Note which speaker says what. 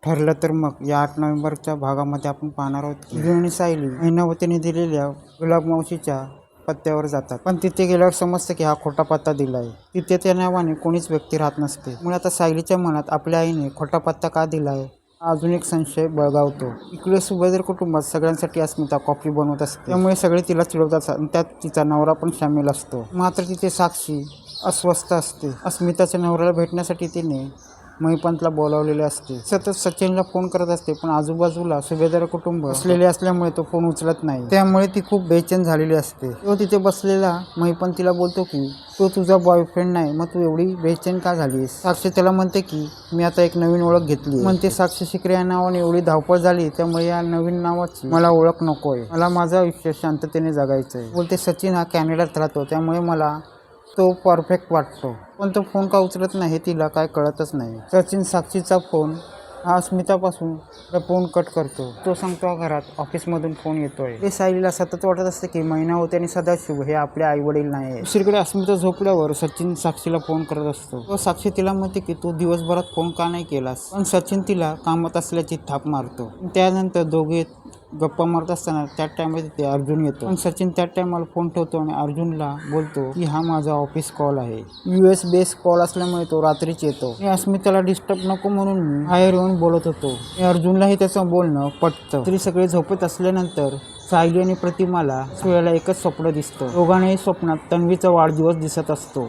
Speaker 1: ठरलं तर मग या 8 नोव्हेंबरच्या भागामध्ये आपण पाहणार आहोत की जुही आणि सायली महिनावतीने दिलेल्या गुलाब मावशीच्या पत्त्यावर जातात, पण तिथे गेल्यावर समजतं की हा खोटा पत्ता दिलाय. तिथे त्या नावाने कोणीच व्यक्ती राहत नसते. मुळे आता सायलीच्या मनात आपल्या आईने खोटा पत्ता का दिलाय अजून एक संशय बळगावतो. इकडे सुभेदार कुटुंबात सगळ्यांसाठी अस्मिता कॉफी बनवत असते, त्यामुळे सगळे तिला चिडवतात आणि त्यात तिचा नवरा पण सामील असतो. मात्र तिथे साक्षी अस्वस्थ असते. अस्मिताच्या नवऱ्याला भेटण्यासाठी तिने महिपंतला बोलावलेले असते. सतत सचिनला फोन करत असते, पण आजूबाजूला सुभेदार कुटुंब असलेले असल्यामुळे तो फोन उचलत नाही. त्यामुळे ती खूप बेचैन झालेली असते. तो तिथे बसलेला महिपंत तिला बोलतो की तो तुझा बॉयफ्रेंड नाही, मग तू एवढी बेचैन का झालीस. साक्षी त्याला म्हणते की मी आता एक नवीन ओळख घेतली. म्हणते साक्षी शिकरे या नावाने एवढी धावपळ झाली, त्यामुळे या नवीन नावाची मला ओळख नकोय. मला माझं आयुष्य शांततेने जगायचंय. बोलते सचिन हा कॅनडात राहतो, त्यामुळे मला तो परफेक्ट वाटतो. पण तो फोन का उचलत नाही हे तिला काय कळतच नाही. सचिन साक्षीचा फोन हा अस्मितापासून फोन कट करतो. तो सांगतो घरात ऑफिसमधून फोन येतोय. ते सायलीला सतत वाटत असते की महिनावती आणि सदाशिव हे आपले आई वडील नाही. दुसरीकडे अस्मिता झोपल्यावर सचिन साक्षीला फोन करत असतो. तो साक्षी तिला म्हणते की तू दिवसभरात फोन का नाही केलास, पण सचिन तिला कामात असल्याची थाप मारतो. त्यानंतर दोघे गप्पा मारत असताना त्या टायमाला तिथे अर्जुन येतो, पण सचिन त्या टायमाला फोन ठेवतो आणि अर्जुनला बोलतो की हा माझा ऑफिस कॉल आहे. US बेस कॉल असल्यामुळे तो रात्रीच येतो. मी अस्मिताला डिस्टर्ब नको म्हणून मी बाहेर येऊन बोलत होतो. अर्जुनलाही त्याचं बोलणं पटतं. तरी सगळे झोपत असल्यानंतर सायली आणि प्रतिमाला वेळेला एकच स्वप्न दिसतं. दोघांनाही स्वप्नात तन्वीचा वाढदिवस दिसत असतो.